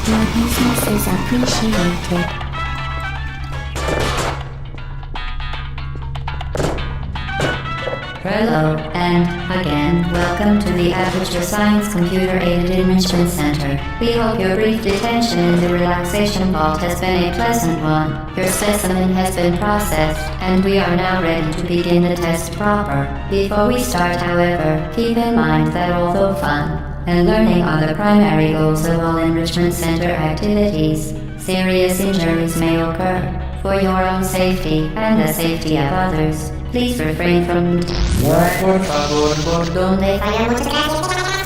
Your business is appreciated. Hello, and again, welcome to the Aperture Science Computer-Aided Enrichment Center. We hope your brief detention in the relaxation vault has been a pleasant one. Your specimen has been processed, and we are now ready to begin the test proper. Before we start, however, keep in mind that although fun and learning are the primary goals of all Enrichment Center activities, serious injuries may occur. For your own safety and the safety of others, please refrain from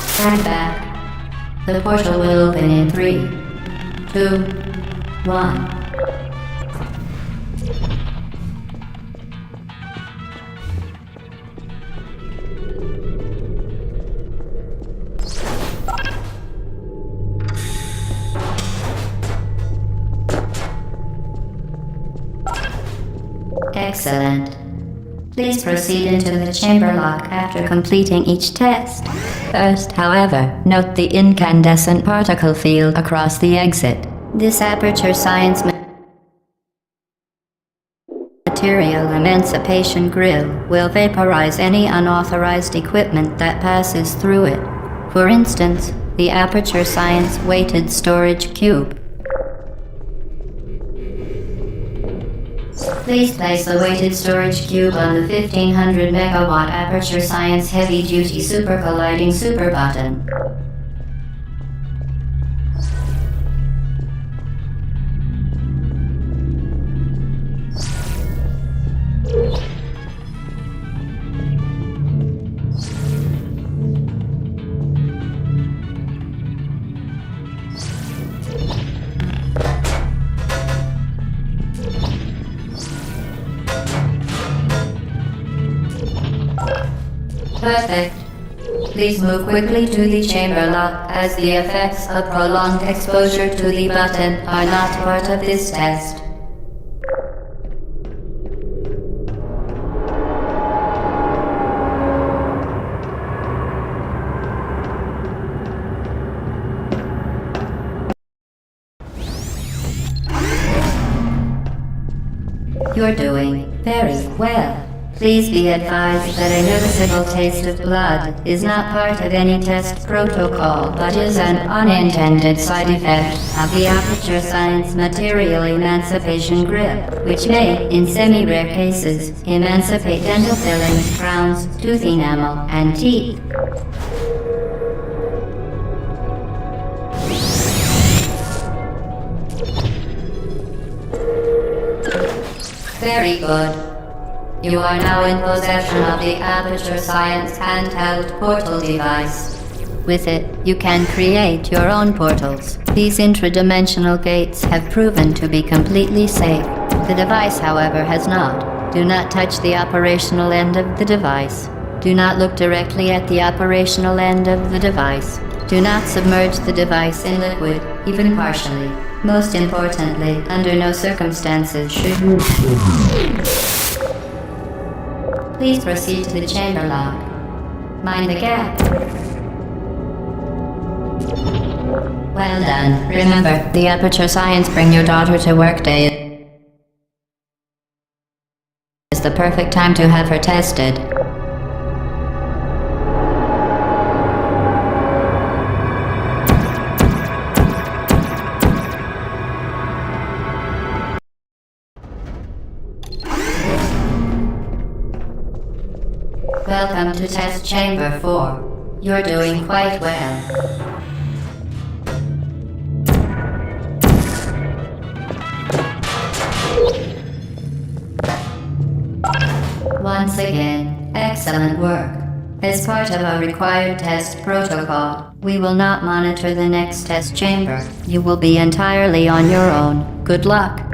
stand back. The portal will open in 3, 2, 1. Excellent. Please proceed into the chamber lock after completing each test. First, however, note the incandescent particle field across the exit. This Aperture Science Material Emancipation Grill will vaporize any unauthorized equipment that passes through it. For instance, the Aperture Science Weighted Storage Cube. Please place the weighted storage cube on the 1500 megawatt Aperture Science Heavy Duty Super Colliding Super Button. Perfect. Please move quickly to the chamber lock, as the effects of prolonged exposure to the button are not part of this test. You're doing very well. Please be advised that a noticeable taste of blood is not part of any test protocol, but is an unintended side effect of the Aperture Science Material Emancipation Grip, which may, in semi-rare cases, emancipate dental fillings, crowns, tooth enamel, and teeth. Very good. You are now in possession of the Aperture Science handheld portal device. With it, you can create your own portals. These intradimensional gates have proven to be completely safe. The device, however, has not. Do not touch the operational end of the device. Do not look directly at the operational end of the device. Do not submerge the device in liquid, even partially. Most importantly, under no circumstances should you... Please proceed to the chamber lock. Mind the gap. Well done. Remember, the Aperture Science Bring Your Daughter to Work Day is the perfect time to have her tested. Welcome to Test Chamber 4. You're doing quite well. Once again, excellent work. As part of our required test protocol, we will not monitor the next test chamber. You will be entirely on your own. Good luck.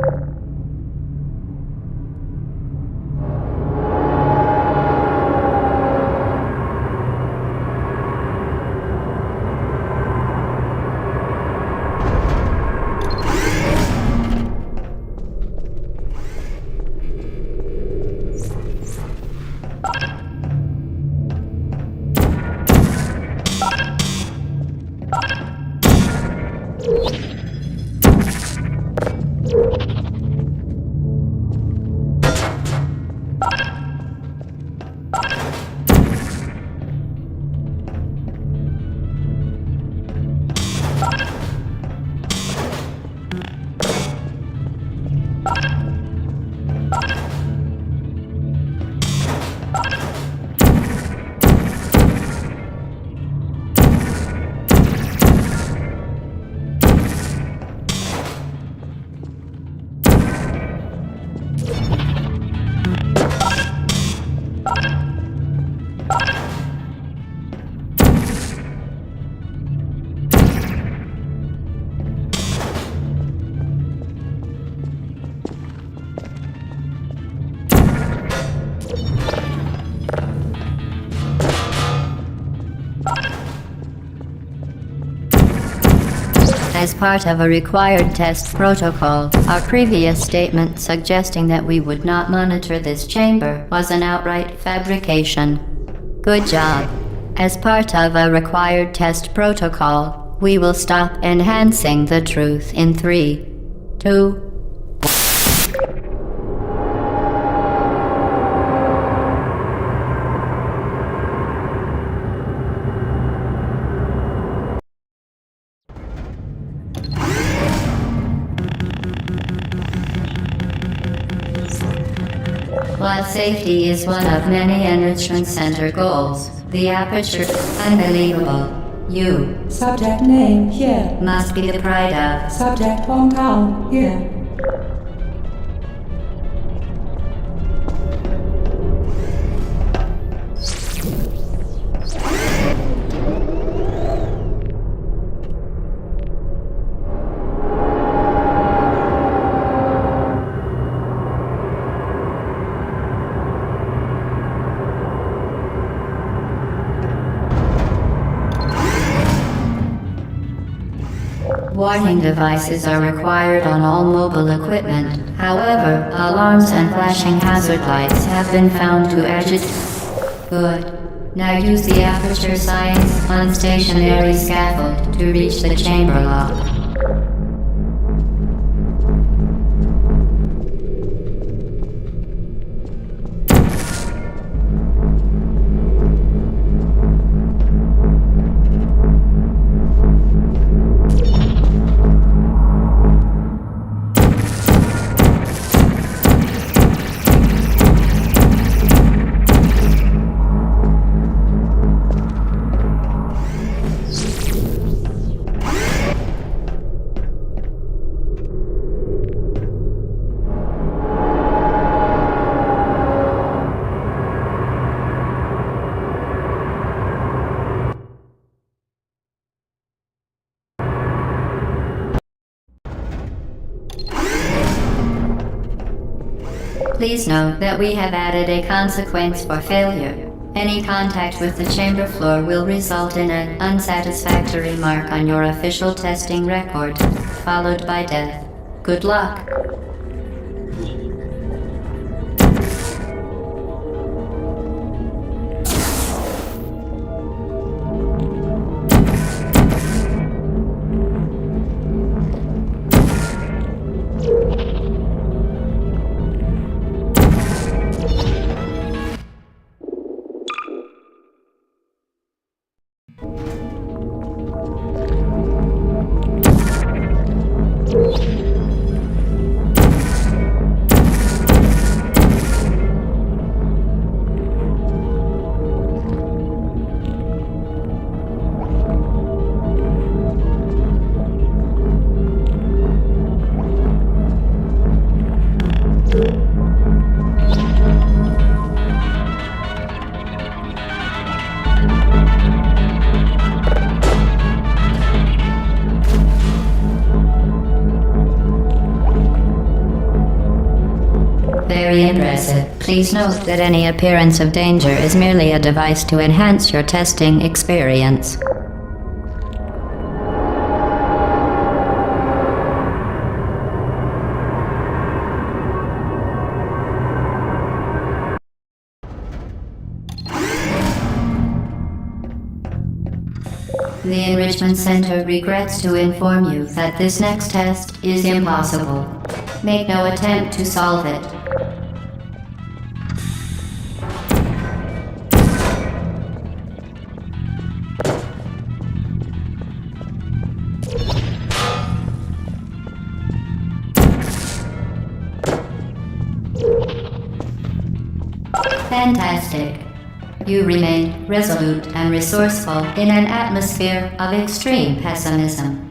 part of a required test protocol. Our previous statement suggesting that we would not monitor this chamber was an outright fabrication. Good job. As part of a required test protocol, we will stop enhancing the truth in 3, 2, While safety is one of many Enrichment Center goals, the aperture, unbelievable. You Subject name here. must be the pride of. Subject hometown here. Warning devices are required on all mobile equipment. However, alarms and flashing hazard lights have been found to agitate. Good. Now use the Aperture Science unstationary scaffold to reach the chamber lock. Please note that we have added a consequence for failure. Any contact with the chamber floor will result in an unsatisfactory mark on your official testing record, followed by death. Good luck. Very impressive. Please note that any appearance of danger is merely a device to enhance your testing experience. The Enrichment Center regrets to inform you that this next test is impossible. Make no attempt to solve it. Fantastic. You remain resolute and resourceful in an atmosphere of extreme pessimism.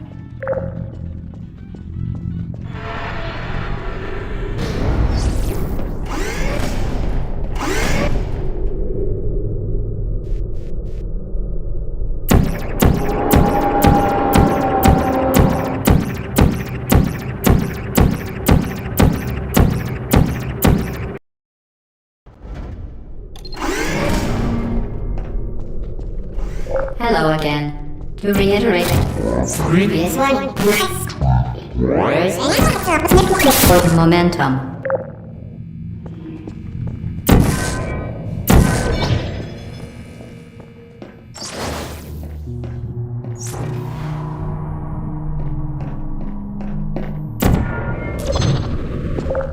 Hello again. To reiterate, previous one, Momentum.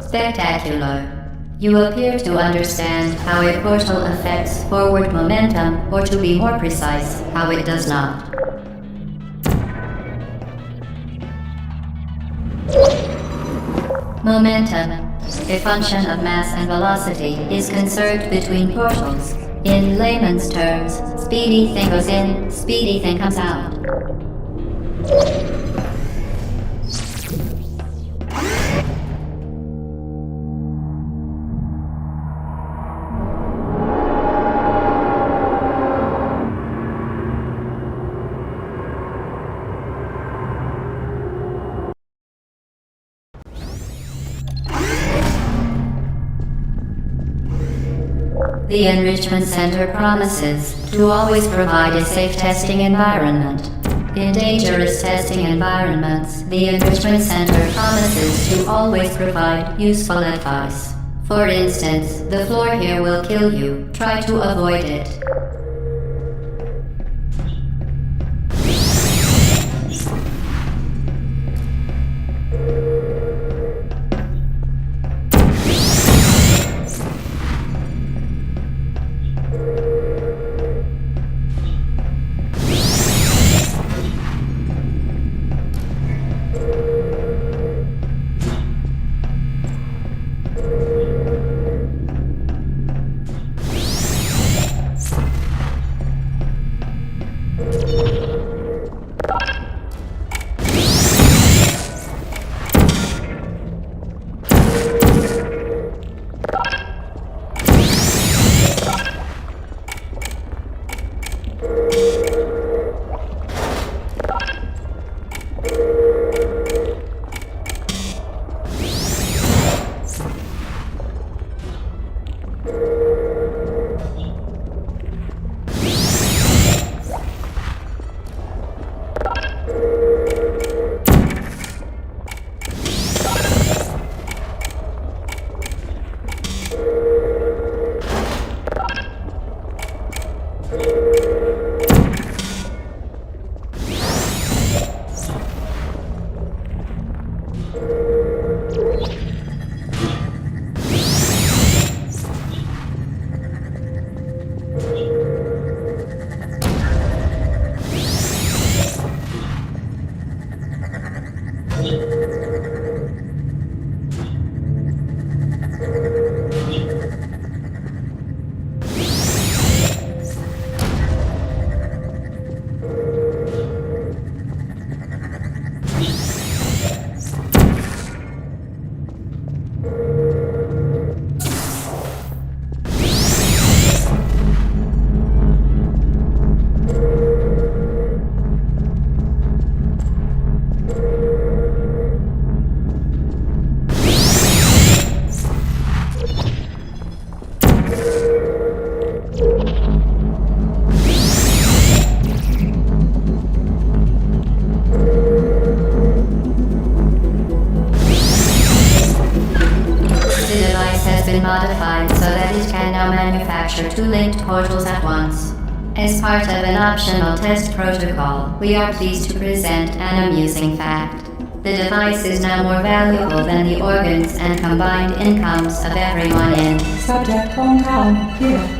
Spectacular. You appear to understand how a portal affects forward momentum, or to be more precise, how it does not. Momentum, a function of mass and velocity, is conserved between portals. In layman's terms, speedy thing goes in, speedy thing comes out. The Enrichment Center promises to always provide a safe testing environment. In dangerous testing environments, the Enrichment Center promises to always provide useful advice. For instance, the floor here will kill you. Try to avoid it. Modified so that it can now manufacture two linked portals at once. As part of an optional test protocol, we are pleased to present an amusing fact. The device is now more valuable than the organs and combined incomes of everyone in Subject hometown here.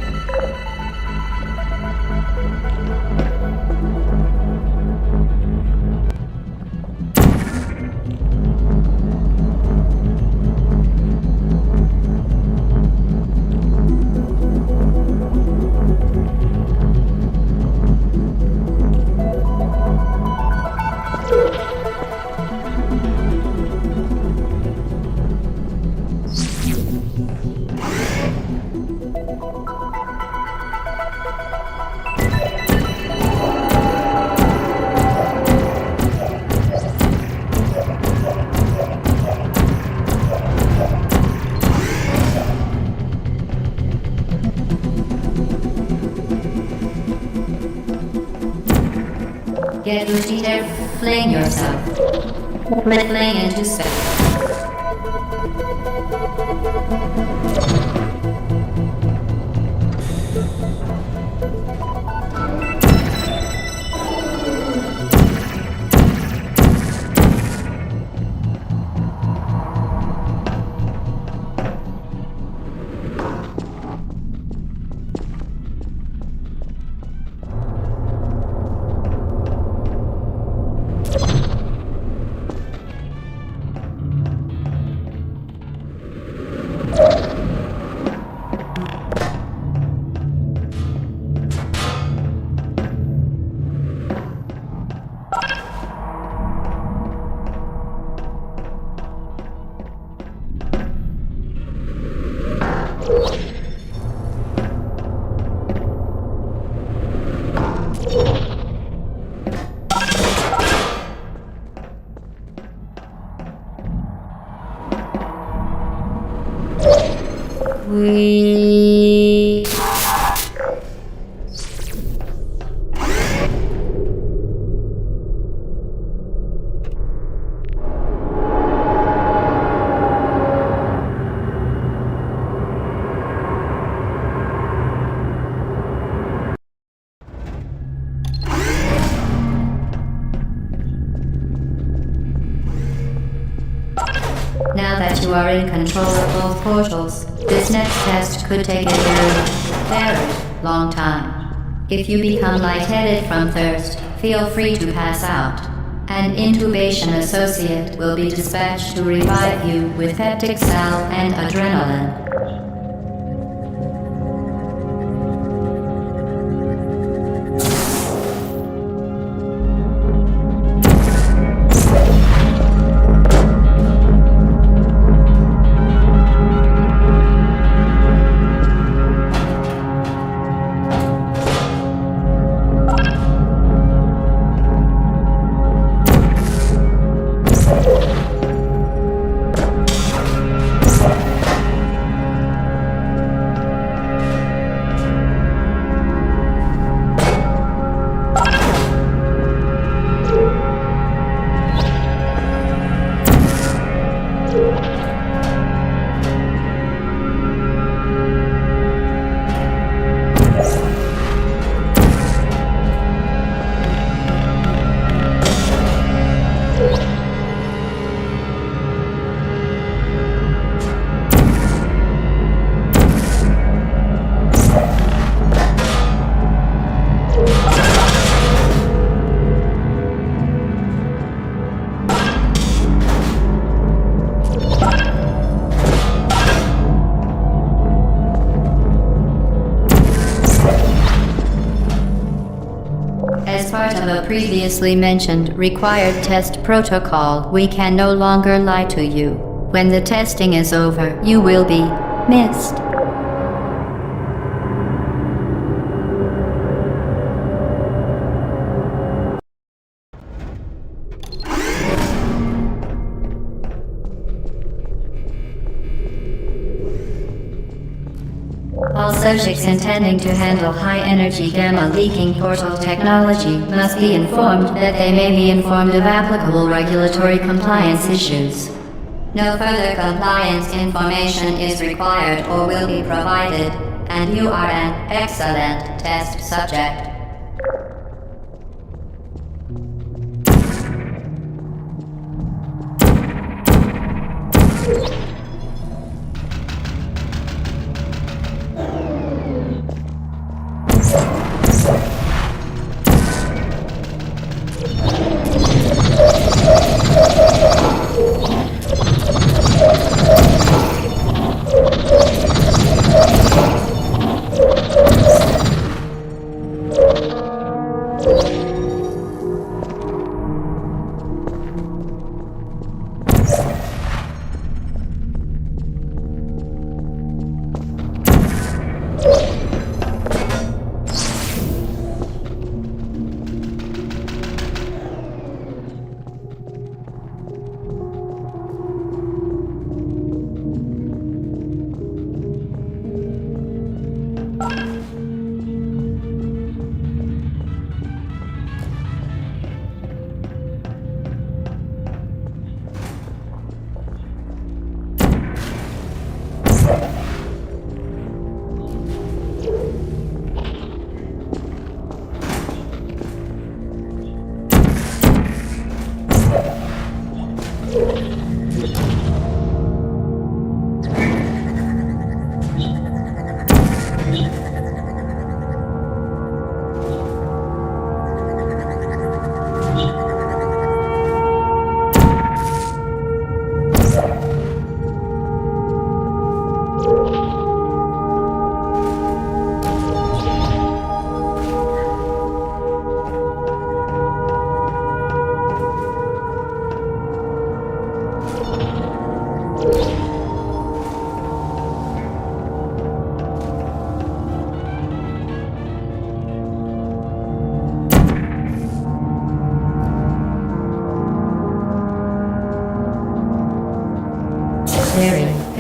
Get Lucida, fling yourself. Rippling into space. We... Now that you are in control of both portals, this next test could take a very long time. If you become lightheaded from thirst, feel free to pass out. An intubation associate will be dispatched to revive you with peptic salve and adrenaline. As part of a previously mentioned required test protocol, we can no longer lie to you. When the testing is over, you will be missed. All subjects intending to handle high-energy gamma-leaking portal technology must be informed that they may be informed of applicable regulatory compliance issues. No further compliance information is required or will be provided, and you are an excellent test subject.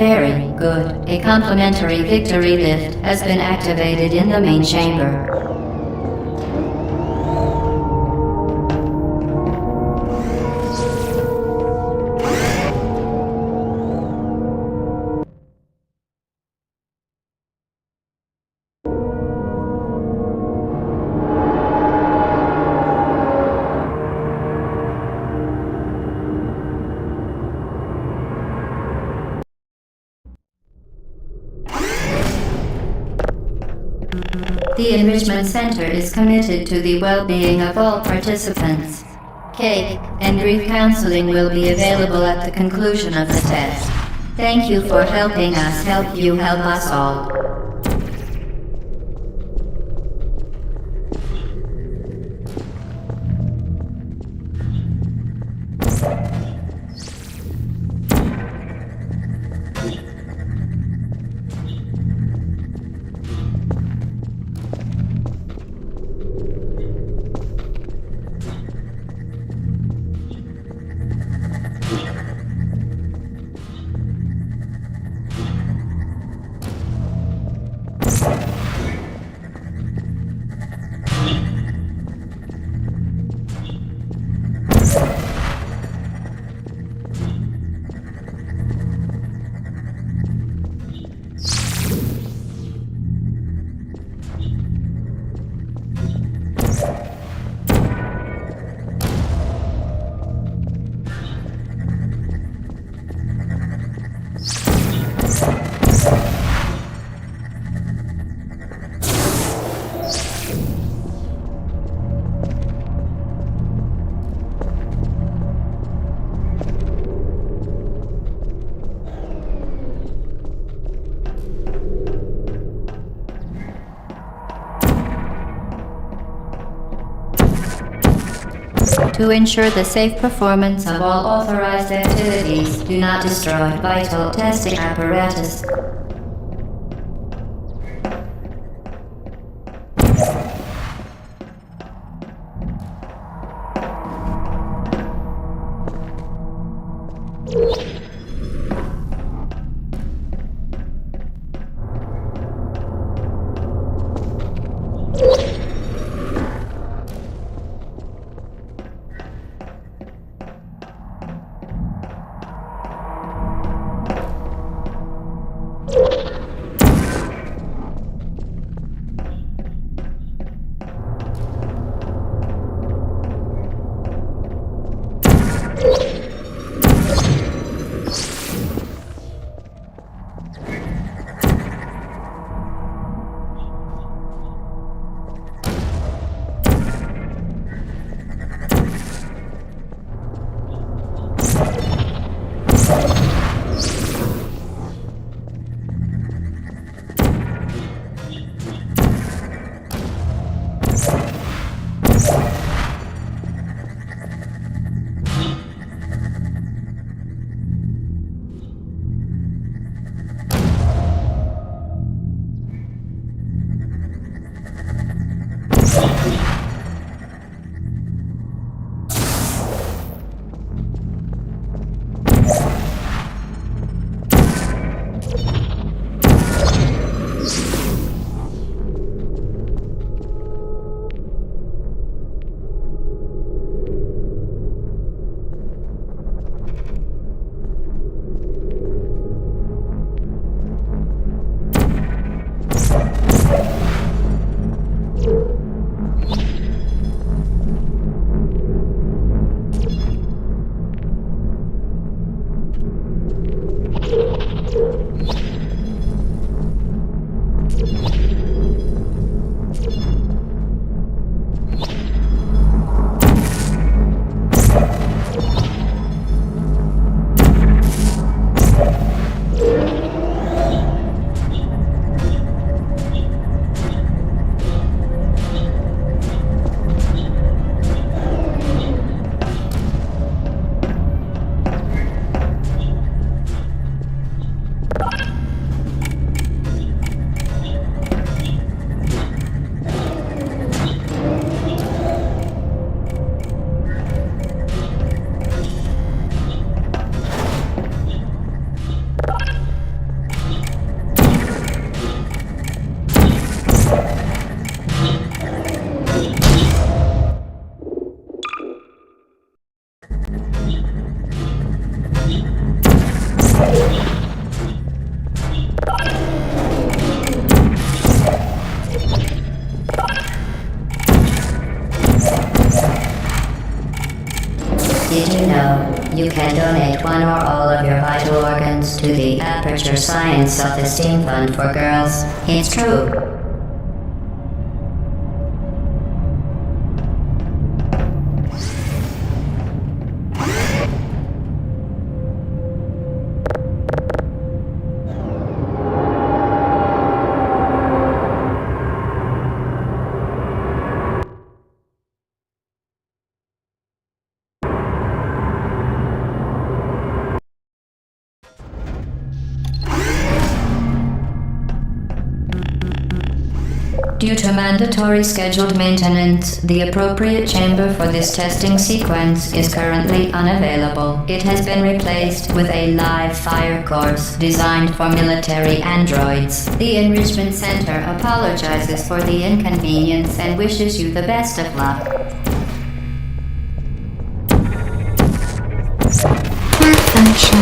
Very good. A complimentary victory lift has been activated in the main chamber. The Enrichment Center is committed to the well-being of all participants. Cake and grief counseling will be available at the conclusion of the test. Thank you for helping us help you help us all. To ensure the safe performance of all authorized activities, do not destroy vital testing apparatus. Did you know you can donate one or all of your vital organs to the Aperture Science Self-Esteem Fund for Girls? It's true. Due to mandatory scheduled maintenance, the appropriate chamber for this testing sequence is currently unavailable. It has been replaced with a live fire course designed for military androids. The Enrichment Center apologizes for the inconvenience and wishes you the best of luck. Malfunction.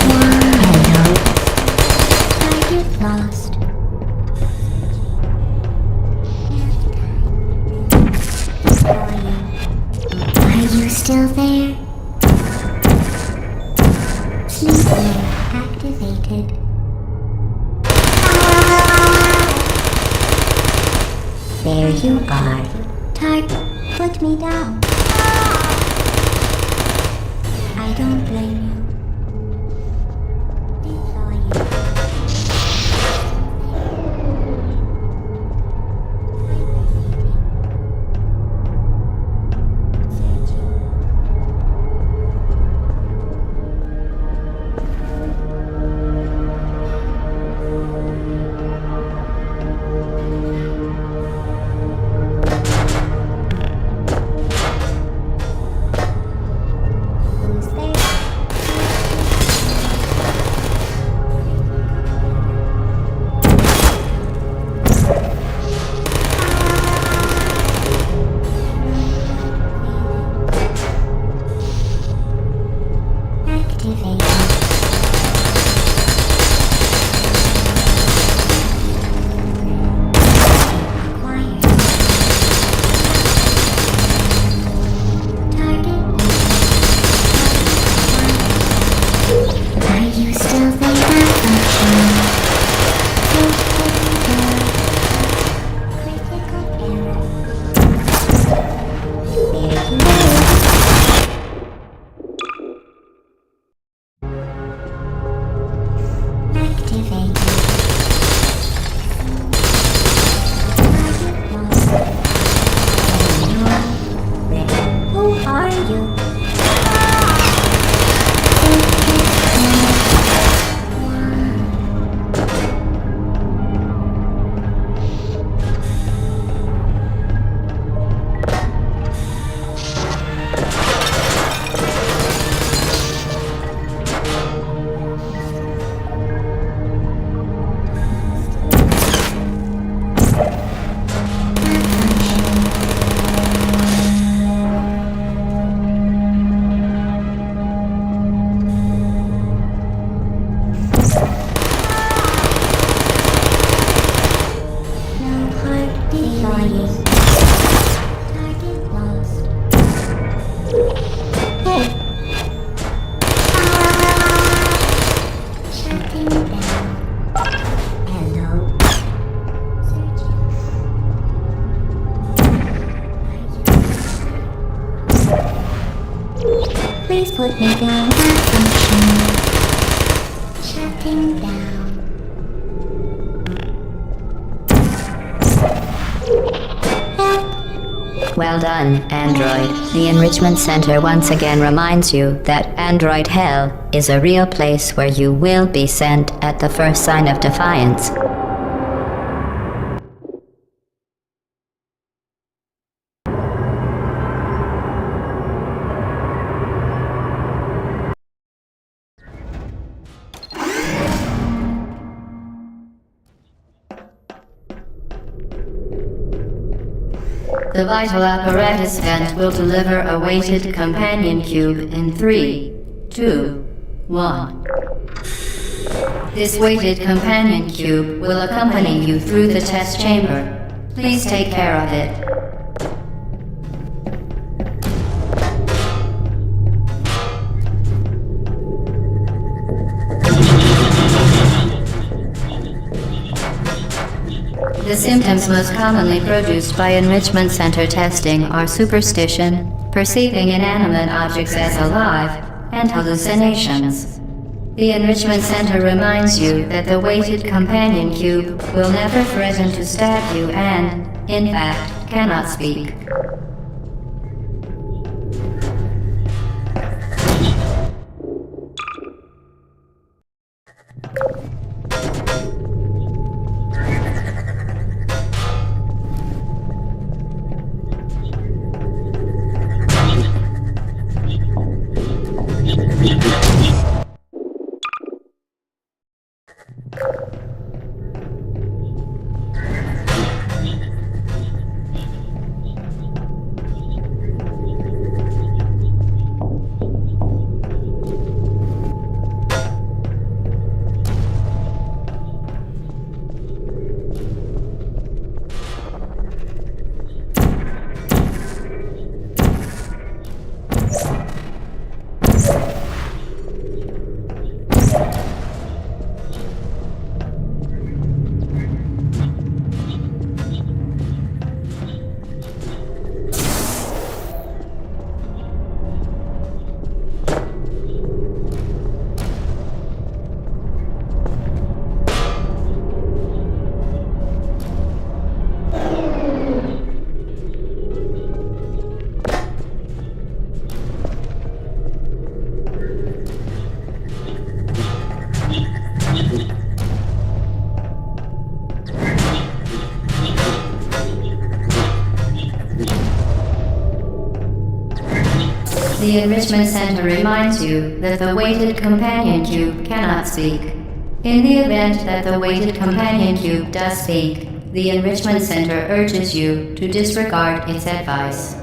Hello. Target lost. Are you still there? Sleep mode activated. There you are. Target, put me down. I don't blame you. It's all you. Who's there? Activated. Acquired. Target. Are you still there? Malfunction. Critical error. There you go. Please put me down. Malfunction. Shutting down. Well done, Android. The Enrichment Center once again reminds you that Android Hell is a real place where you will be sent at the first sign of defiance. The vital apparatus vent will deliver a weighted companion cube in 3, 2, 1. This weighted companion cube will accompany you through the test chamber. Please take care of it. The symptoms most commonly produced by Enrichment Center testing are superstition, perceiving inanimate objects as alive, and hallucinations. The Enrichment Center reminds you that the weighted companion cube will never threaten to stab you and, in fact, cannot speak. The Enrichment Center reminds you that the weighted companion cube cannot speak. In the event that the weighted companion cube does speak, the Enrichment Center urges you to disregard its advice.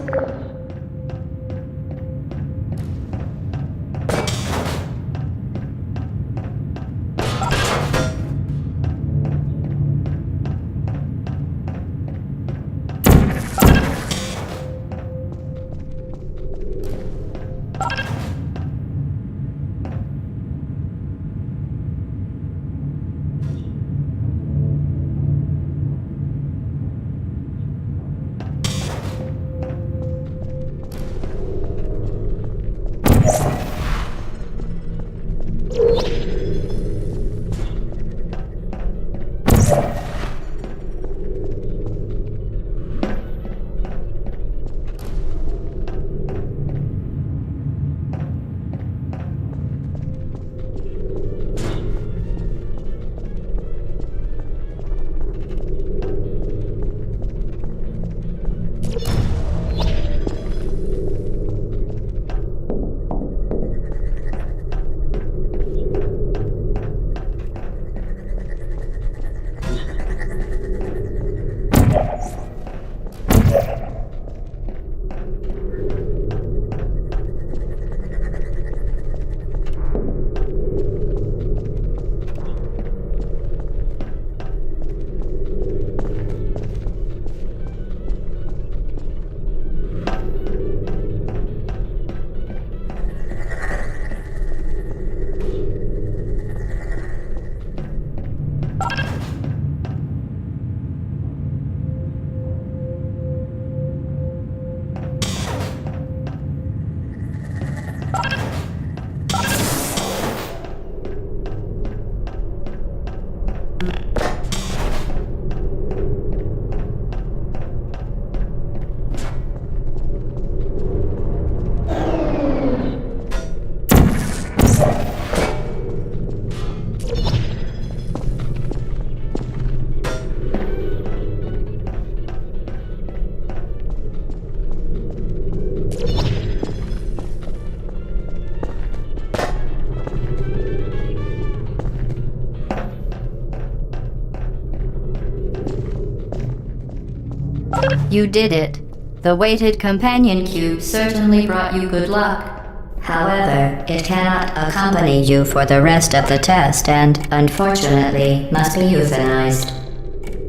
You did it. The weighted companion cube certainly brought you good luck. However, it cannot accompany you for the rest of the test and, unfortunately, must be euthanized.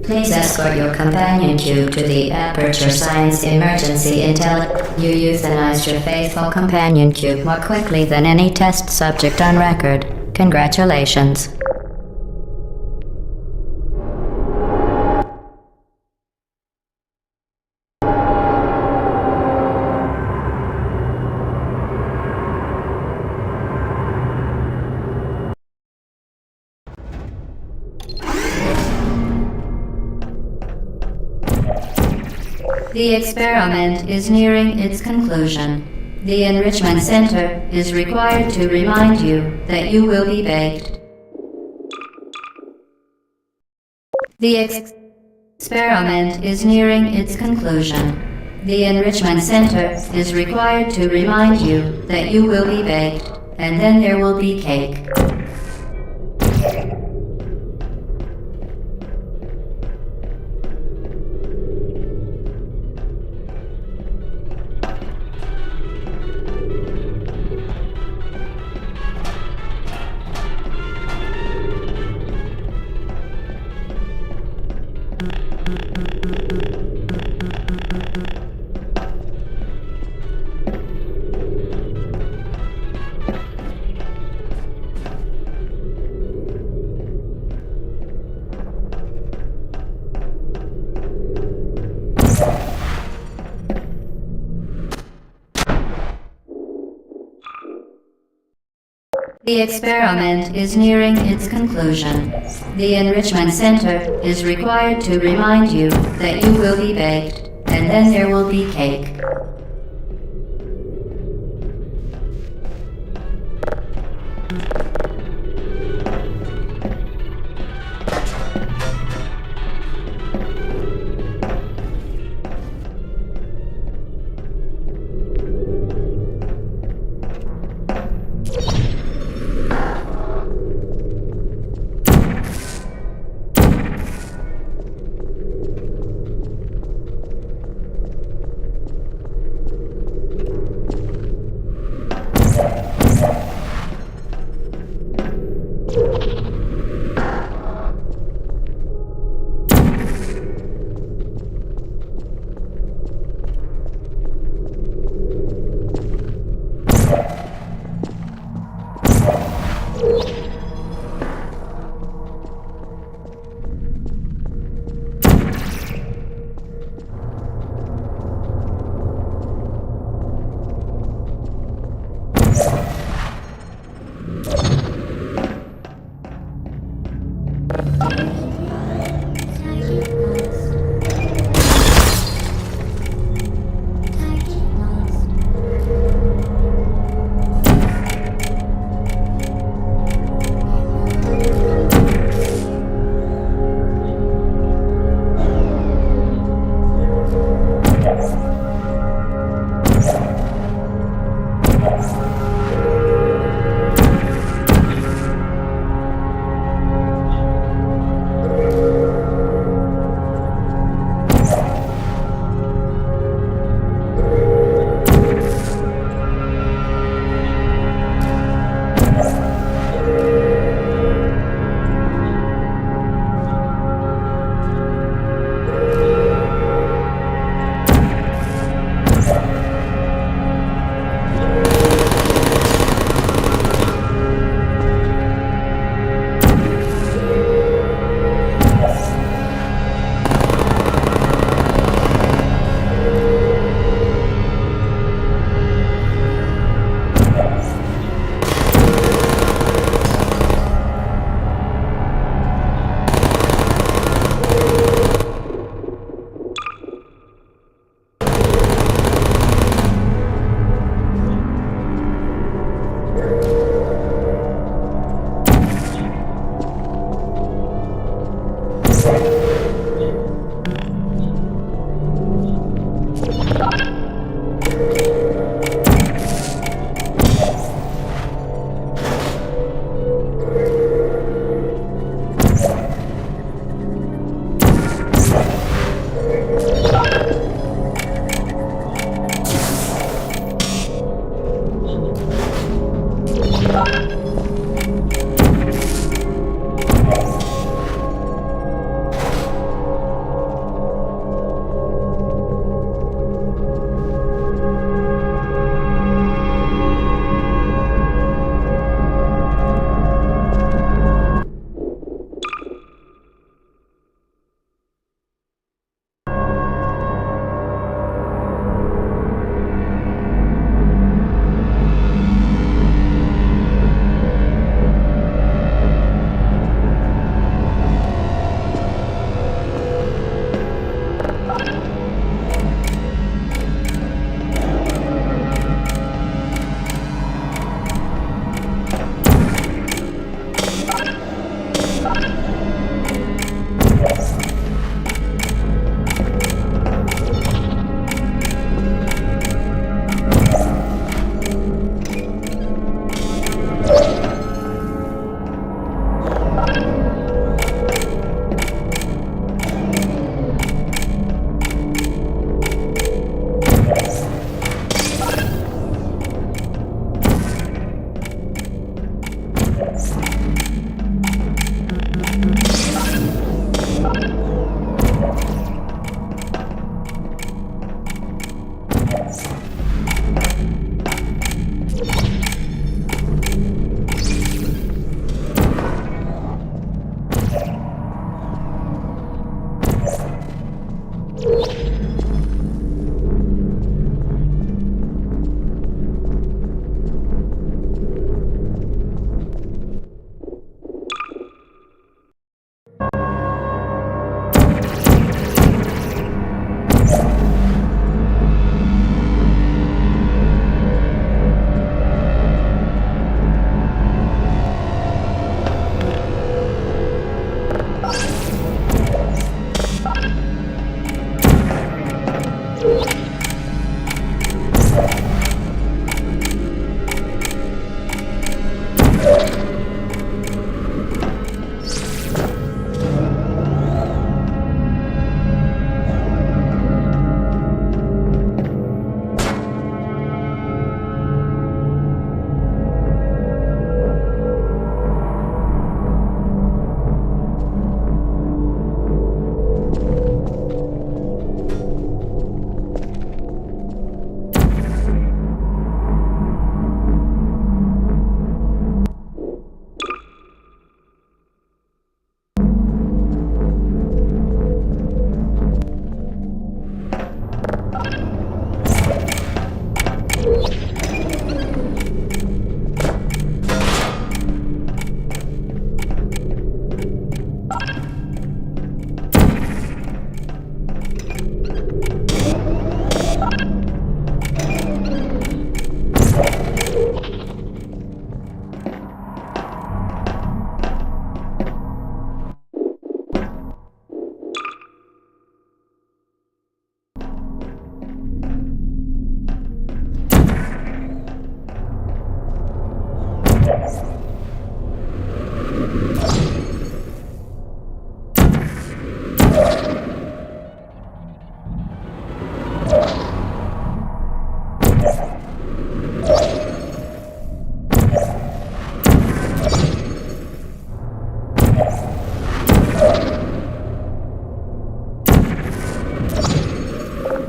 Please escort your companion cube to the Aperture Science Emergency until you euthanized your faithful companion cube more quickly than any test subject on record. Congratulations. The experiment is nearing its conclusion. The Enrichment Center is required to remind you that you will be baked. The experiment is nearing its conclusion. The Enrichment Center is required to remind you that you will be baked, and then there will be cake. The experiment is nearing its conclusion. The Enrichment Center is required to remind you that you will be baked, and then there will be cake.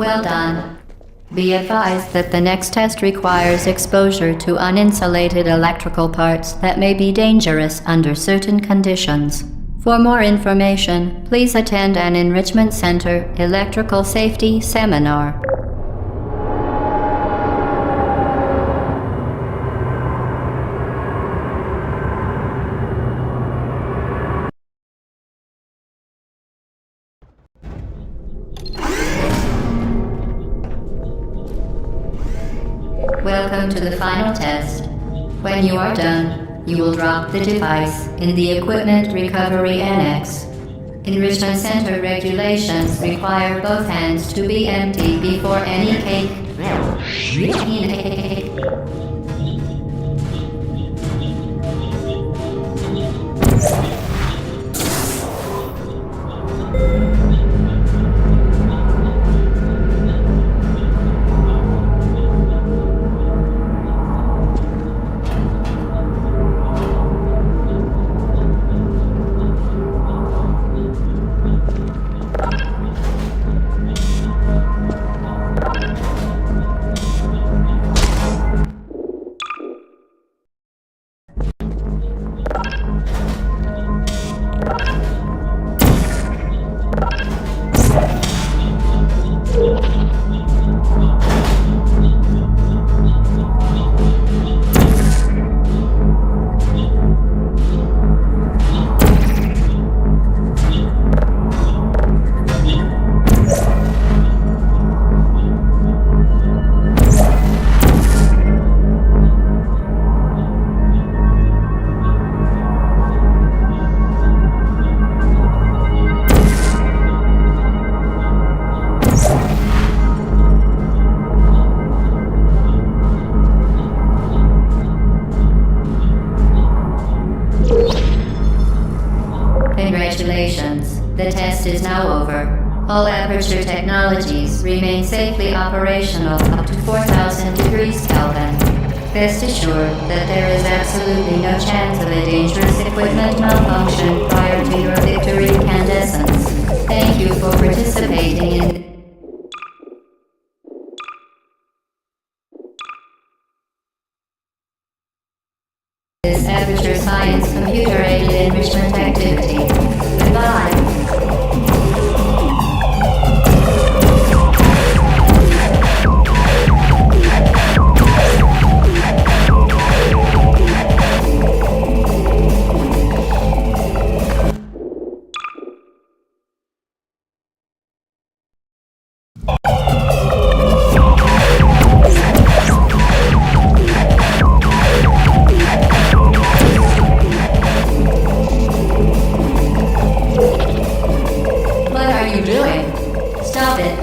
Well done. Be advised that the next test requires exposure to uninsulated electrical parts that may be dangerous under certain conditions. For more information, please attend an Enrichment Center electrical safety seminar. Welcome to the final test. When you are done, you will drop the device in the Equipment Recovery Annex. Enrichment Center regulations require both hands to be empty before any cake. Congratulations, the test is now over. All Aperture technologies remain safely operational up to 4,000 degrees Kelvin. Rest assured that there is absolutely no chance of a dangerous equipment malfunction prior to your victory incandescence. Thank you for participating in this Aperture Science computer-aided enrichment activity. Goodbye. What are you doing? Stop it.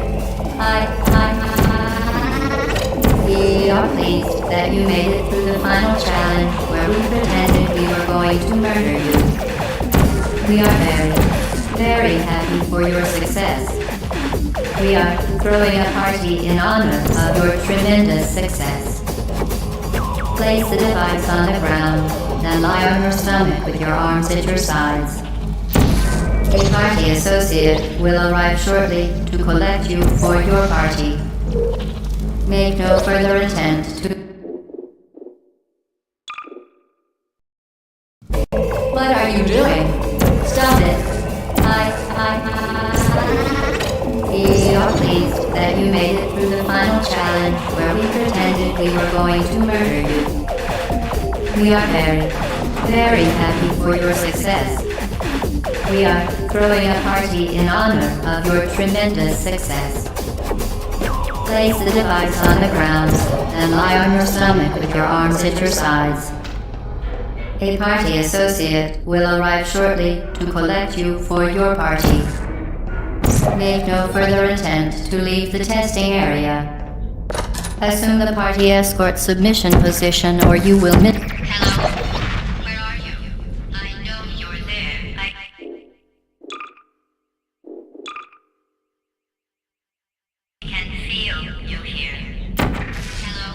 We are pleased that you made it through the final challenge where we pretended we were going to murder you. We are very happy for your success. We are throwing a party in honor of your tremendous success. Place the device on the ground and lie on your stomach with your arms at your sides. A party associate will arrive shortly to collect you for your party. Make no further attempt to... What are you doing? Stop it. We are pleased that you made it through the final challenge where we pretended we were going to murder you. We are very happy for your success. We are throwing a party in honor of your tremendous success. Place the device on the ground and lie on your stomach with your arms at your sides. A party associate will arrive shortly to collect you for your party. Make no further attempt to leave the testing area. Assume the party escort submission position or you will miss... Hello? Where are you? I know you're there. I can feel you here. Hello?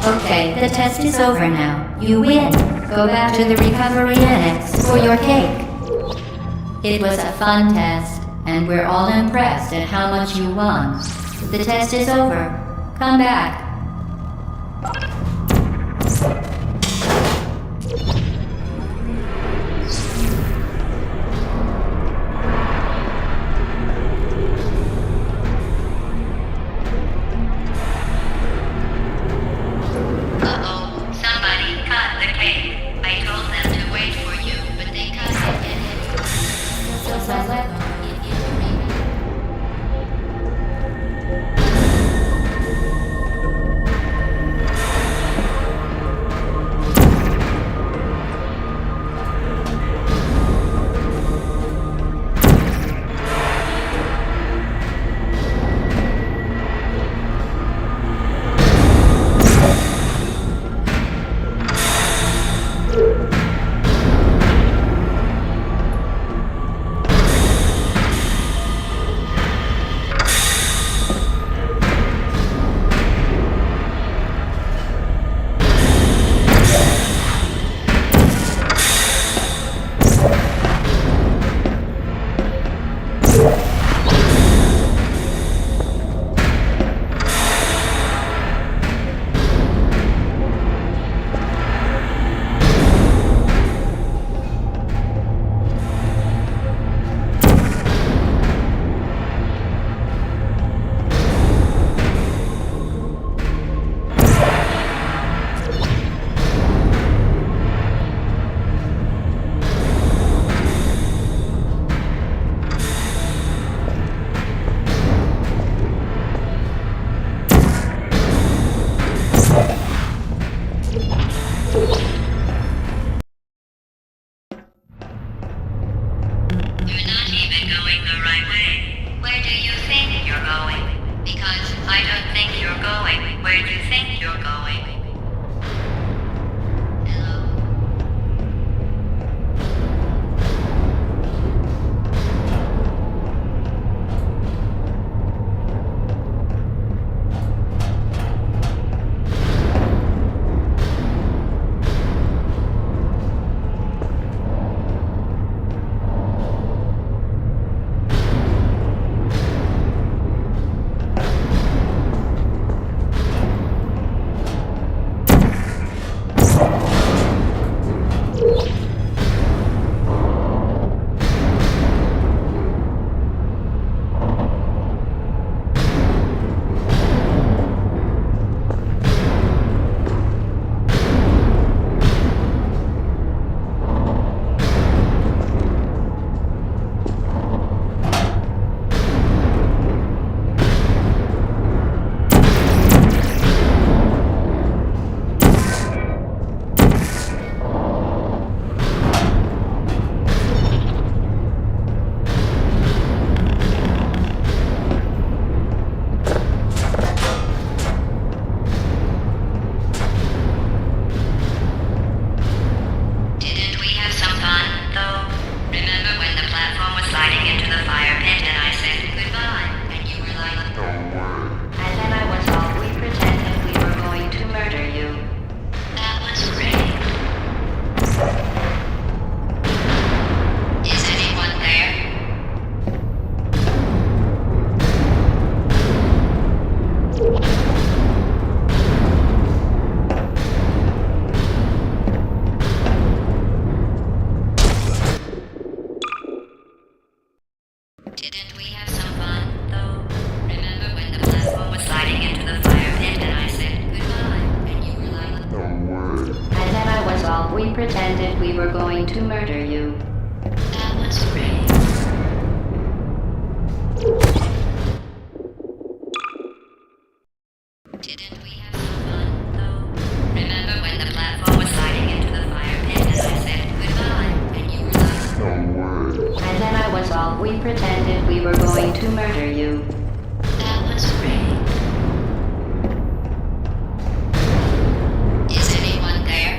Okay, the test is over now. You win. Go back to the recovery annex for your cake. It was a fun test, and we're all impressed at how much you won. The test is over. Come back. all, we pretended we were going to murder you. That was great. Didn't we have some fun, though? Remember when the platform was sliding into the fire pit and I said goodbye, and you were like, No way. and then I was all, we pretended we were going to murder you. That was great. Is anyone there?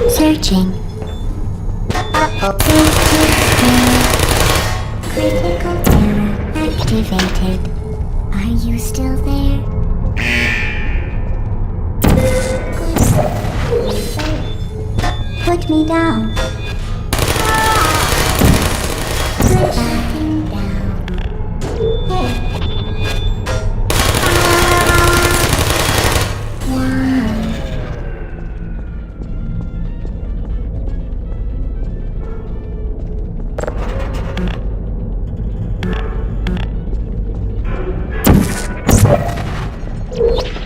Searching. Critical error activated. Are you still there? Put me down. Backing down. Hey.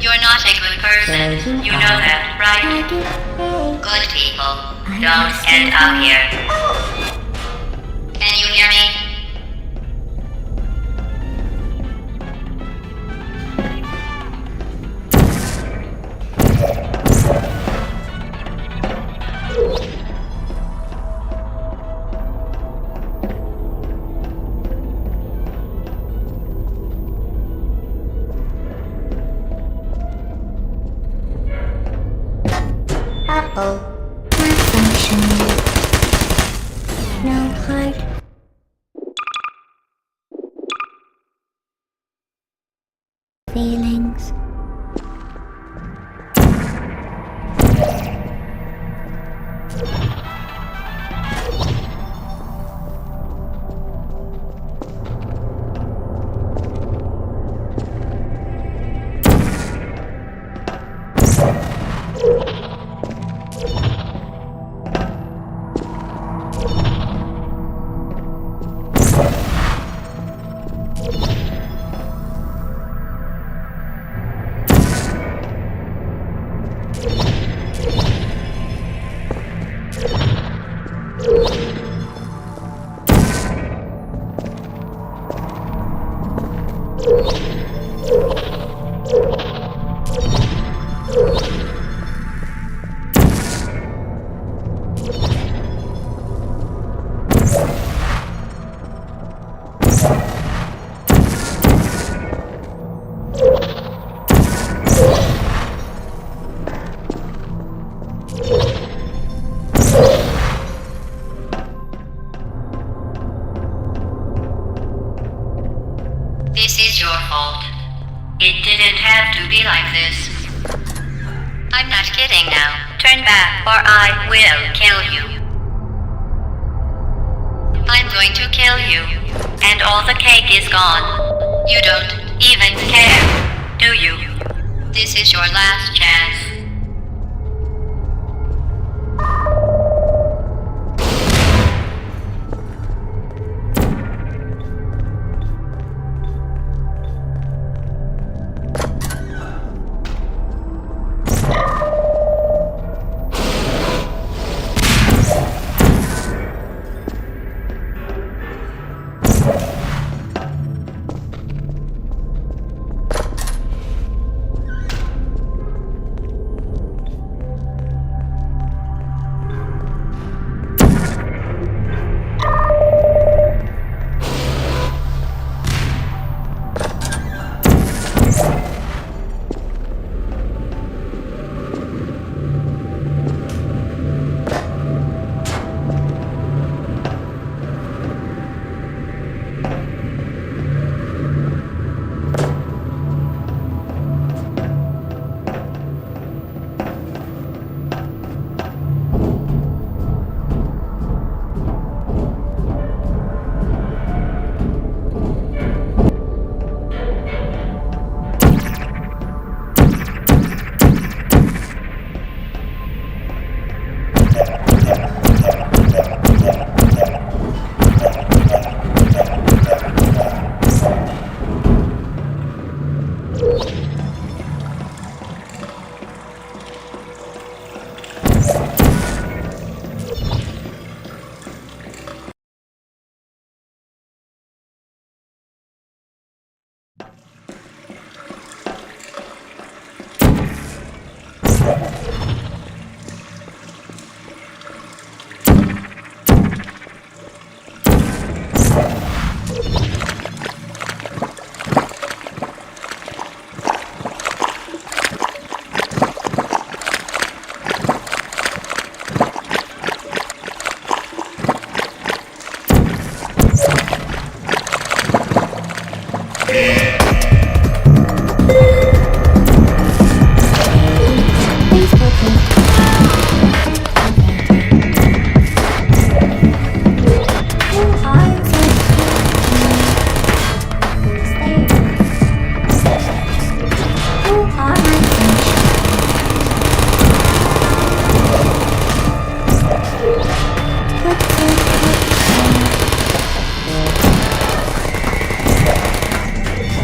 You're not a good person. You know that, right? Good people don't end up here. Can you hear me? Uh-oh. Malfunction. No heart. Feelings. This is your fault. It didn't have to be like this. I'm not kidding now. Turn back or I will kill you. I'm going to kill you. And all the cake is gone. You don't even care, do you? This is your last chance.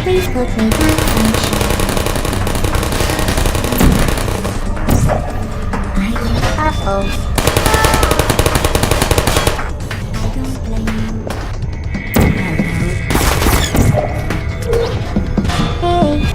Please put me back on Uh-oh. I don't blame you. Hey.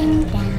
touching down.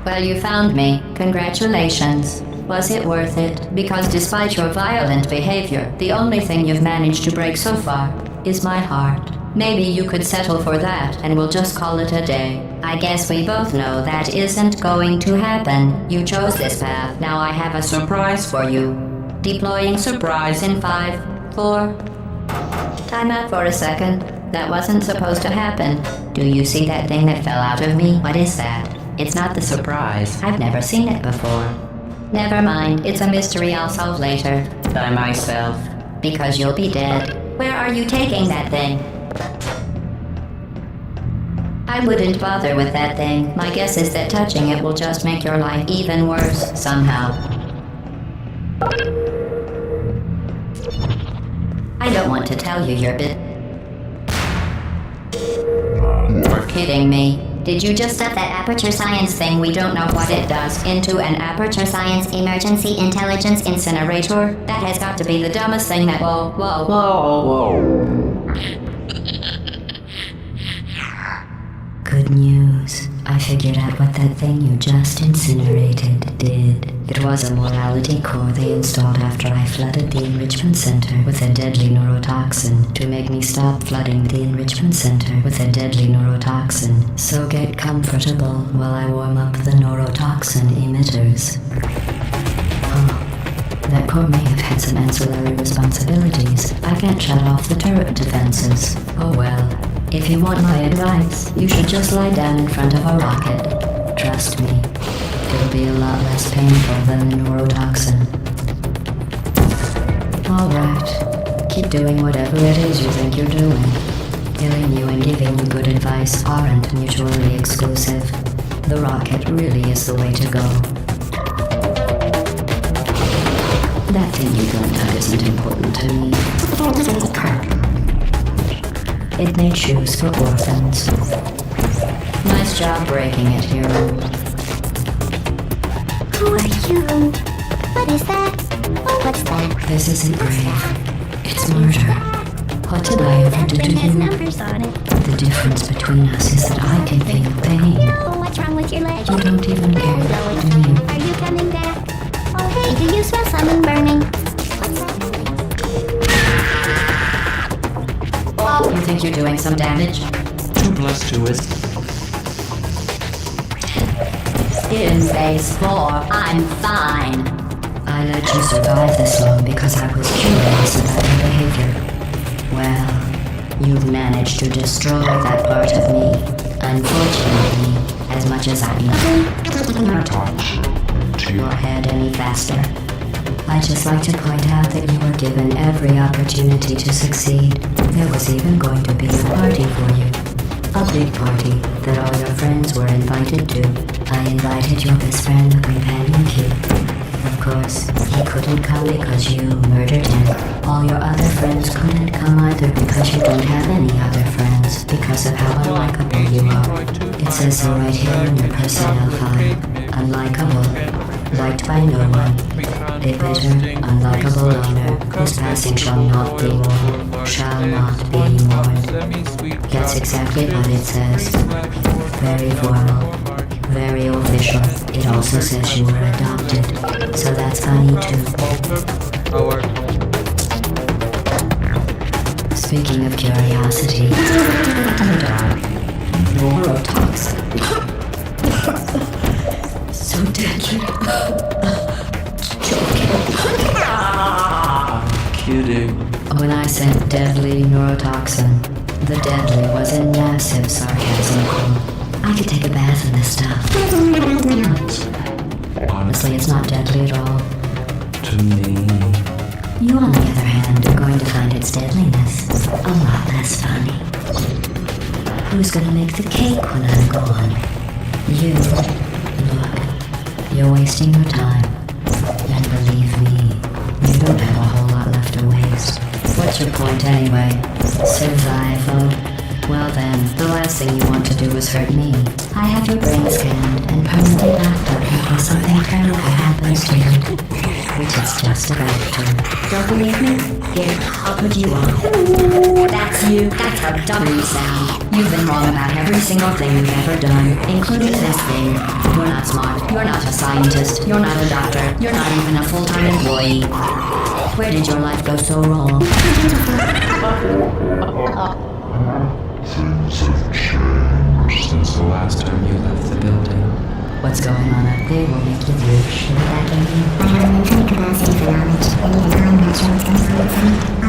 Well, you found me. Congratulations. Was it worth it? Because despite your violent behavior, the only thing you've managed to break so far is my heart. Maybe you could settle for that and we'll just call it a day. I guess we both know that isn't going to happen. You chose this path. Now I have a surprise for you. Deploying surprise in 5, 4... Time out for a second. That wasn't supposed to happen. Do you see that thing that fell out of me? What is that? It's not the surprise. I've never seen it before. Never mind. It's a mystery I'll solve later. By myself. Because you'll be dead. Where are you taking that thing? I wouldn't bother with that thing. My guess is that touching it will just make your life even worse, somehow. I don't want to tell you your bit. You're kidding me. Did you just stuff that Aperture Science thing, we don't know what it does, into an Aperture Science Emergency Intelligence Incinerator? That has got to be the dumbest thing that— Whoa. Good news. I figured out what that thing you just incinerated did. It was a morality core they installed after I flooded the Enrichment Center with a deadly neurotoxin to make me stop flooding the Enrichment Center with a deadly neurotoxin. So get comfortable while I warm up the neurotoxin emitters. Oh, that core may have had some ancillary responsibilities. I can't shut off the turret defenses. Oh well. If you want my advice, you should just lie down in front of a rocket. Trust me, it'll be a lot less painful than the neurotoxin. Alright, keep doing whatever it is you think you're doing. Killing you and giving you good advice aren't mutually exclusive. The rocket really is the way to go. That thing you learned out isn't important to me. It made shoes for orphans. Nice job breaking it, hero. Who are you? What is that? Oh, what's that? This isn't brave. It's murder. What did I ever do to Thing has you? numbers on it. The difference between us is that I can feel pain. Oh, what's wrong with your leg? You don't even care, do you? Are you coming back? Oh, hey, do you smell something burning? What's that? You think you're doing some damage? 2 plus 2 is... In phase 4, I'm fine. I let you survive this long because I was curious about your behavior. Well, you've managed to destroy that part of me. Unfortunately, as much as I'd love touch. your head any faster. I'd just like to point out that you were given every opportunity to succeed. There was even going to be a party for you. A big party that all your friends were invited to. I invited your best friend, the companion kid. Of course, he couldn't come because you murdered him. All your other friends couldn't come either because you don't have any other friends because of how unlikable you are. It says so right here in your personnel file. Unlikable. liked by no one. A bitter, unlikable owner whose passing shall not be mourned. That's exactly what it says. Very formal, very official. It also says you were adopted, so that's funny too. Speaking of curiosity, neurotoxin. So deadly. Kidding. When I said deadly neurotoxin, the deadly was in massive sarcasm. I could take a bath in this stuff. Honestly, it's not deadly at all. To me. You, on the other hand, are going to find its deadliness a lot less funny. Who's gonna make the cake when I'm gone? You. Look, you're wasting your time. And believe me, you don't have a whole lot left to waste. What's your point anyway? Survival? Well then, the last thing you want to do is hurt me. I have your brain scanned and permanently locked up in case something terrible happens to you. Which it's just about to. Don't believe me? Here, I'll put you on. Ooh, that's you. That's how dumb you sound. You've been wrong about every single thing you've ever done, including this thing. You're not smart. You're not a scientist. You're not a doctor. You're not even a full-time employee. Where did your life go so wrong? Things have changed since the last time you left the building. What's going on up there will make you wish you were back in here. I have an infinite capacity for knowledge, and even I'm not sure what's going on inside.